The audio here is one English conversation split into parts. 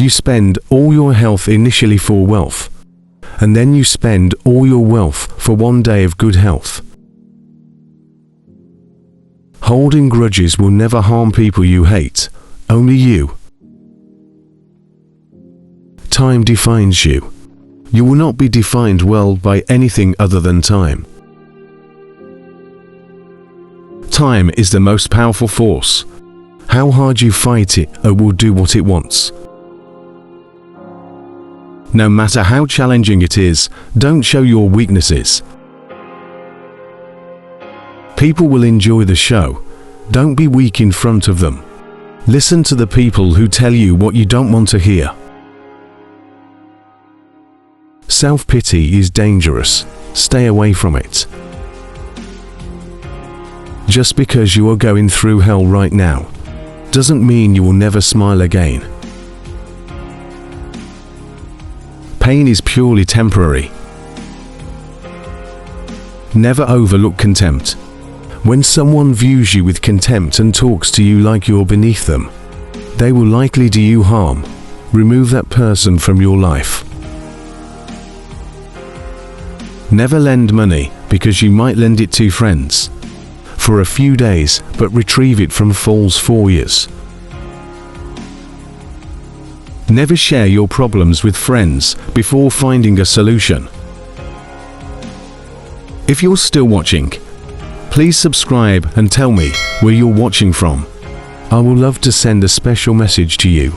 You spend all your health initially for wealth, and then you spend all your wealth for one day of good health. Holding grudges will never harm people you hate, only you. Time defines you. You will not be defined well by anything other than time. Time is the most powerful force. How hard you fight it, it will do what it wants. No matter how challenging it is, don't show your weaknesses. People will enjoy the show. Don't be weak in front of them. Listen to the people who tell you what you don't want to hear. Self-pity is dangerous. Stay away from it. Just because you are going through hell right now, doesn't mean you will never smile again. Pain is purely temporary. Never overlook contempt. When someone views you with contempt and talks to you like you're beneath them, they will likely do you harm. Remove that person from your life. Never lend money, because you might lend it to friends for a few days, but retrieve it from fools for years. Never share your problems with friends before finding a solution. If you're still watching, please subscribe and tell me where you're watching from. I will love to send a special message to you.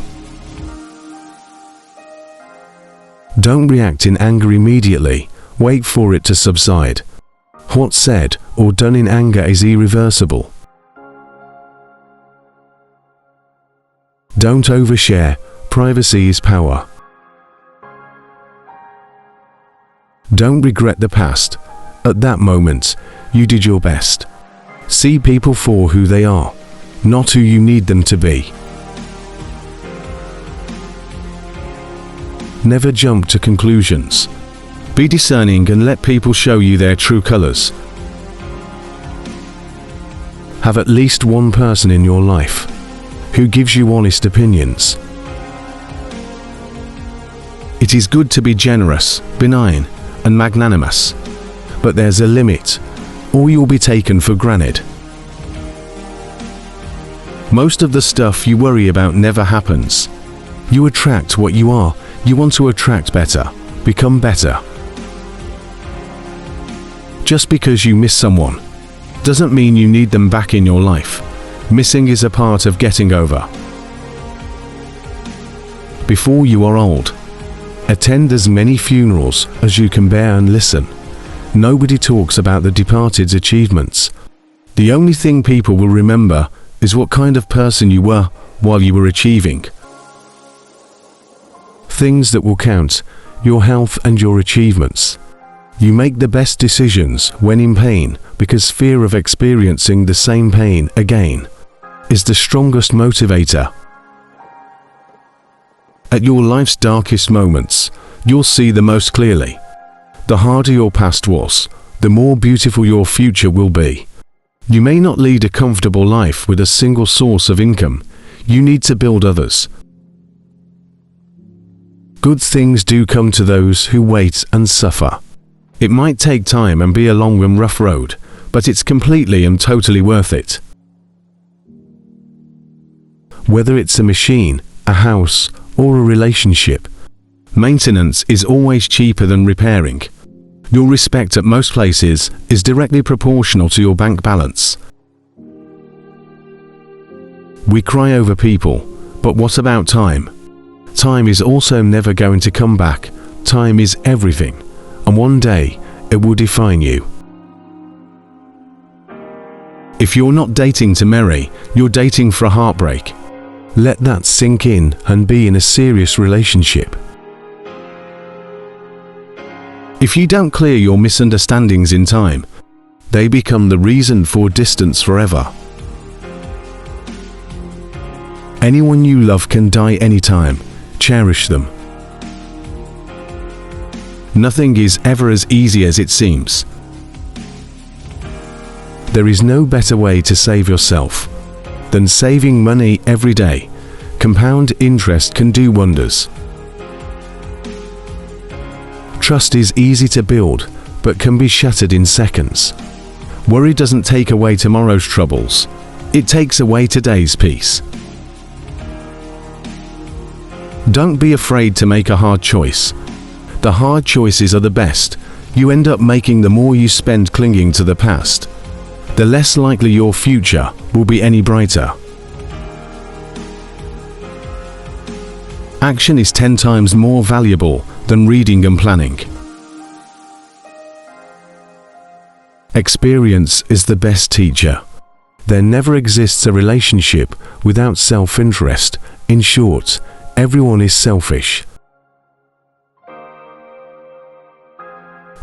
Don't react in anger immediately. Wait for it to subside. What's said or done in anger is irreversible. Don't overshare. Privacy is power. Don't regret the past. At that moment, you did your best. See people for who they are, not who you need them to be. Never jump to conclusions. Be discerning and let people show you their true colors. Have at least one person in your life who gives you honest opinions. It is good to be generous, benign, and magnanimous, but there's a limit, or you'll be taken for granted. Most of the stuff you worry about never happens. You attract what you are. You want to attract better, become better. Just because you miss someone doesn't mean you need them back in your life. Missing is a part of getting over. Before you are old, attend as many funerals as you can bear and listen. Nobody talks about the departed's achievements. The only thing people will remember is what kind of person you were while you were achieving. Things that will count: your health and your achievements. You make the best decisions when in pain, because fear of experiencing the same pain again is the strongest motivator. At your life's darkest moments, you'll see the most clearly. The harder your past was, the more beautiful your future will be. You may not lead a comfortable life with a single source of income. You need to build others. Good things do come to those who wait and suffer. It might take time and be a long and rough road, but it's completely and totally worth it. Whether it's a machine, a house, or a relationship, maintenance is always cheaper than repairing. Your respect at most places is directly proportional to your bank balance. We cry over people, but what about time? Time is also never going to come back. Time is everything, and one day it will define you. If you're not dating to marry, you're dating for a heartbreak. Let that sink in and be in a serious relationship. If you don't clear your misunderstandings in time, they become the reason for distance forever. Anyone you love can die anytime. Cherish them. Nothing is ever as easy as it seems. There is no better way to save yourself than saving money every day. Compound interest can do wonders. Trust is easy to build, but can be shattered in seconds. Worry doesn't take away tomorrow's troubles. It takes away today's peace. Don't be afraid to make a hard choice. The hard choices are the best. You end up making the more you spend clinging to the past. The less likely your future will be any brighter. Action is 10 times more valuable than reading and planning. Experience is the best teacher. There never exists a relationship without self-interest. In short, everyone is selfish.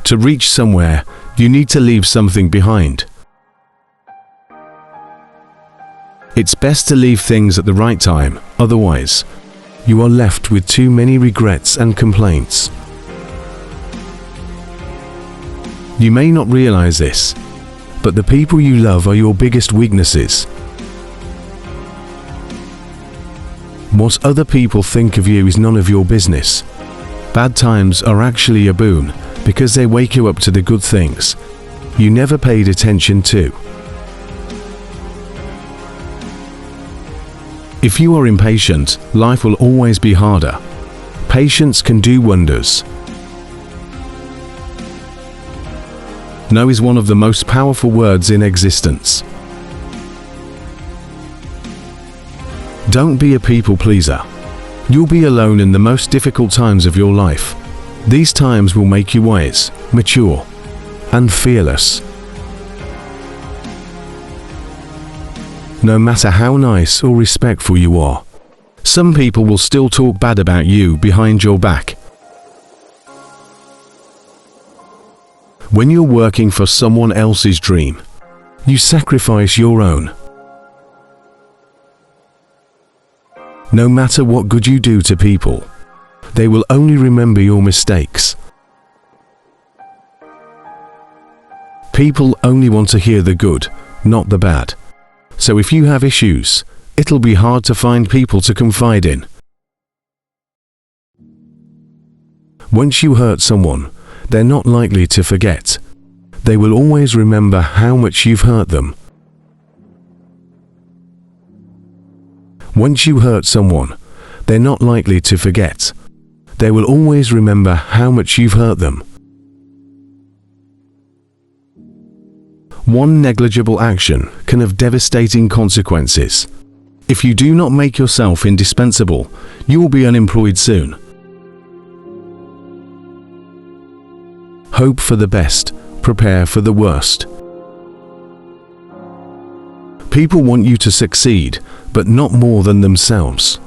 To reach somewhere, you need to leave something behind. It's best to leave things at the right time, otherwise, you are left with too many regrets and complaints. You may not realize this, but the people you love are your biggest weaknesses. What other people think of you is none of your business. Bad times are actually a boon because they wake you up to the good things you never paid attention to. If you are impatient, life will always be harder. Patience can do wonders. No is one of the most powerful words in existence. Don't be a people pleaser. You'll be alone in the most difficult times of your life. These times will make you wise, mature, and fearless. No matter how nice or respectful you are, some people will still talk bad about you behind your back. When you're working for someone else's dream, you sacrifice your own. No matter what good you do to people, they will only remember your mistakes. People only want to hear the good, not the bad. So if you have issues, it'll be hard to find people to confide in. Once you hurt someone, they're not likely to forget. They will always remember how much you've hurt them. Once you hurt someone, they're not likely to forget. They will always remember how much you've hurt them. One negligible action can have devastating consequences. If you do not make yourself indispensable, you will be unemployed soon. Hope for the best, prepare for the worst. People want you to succeed, but not more than themselves.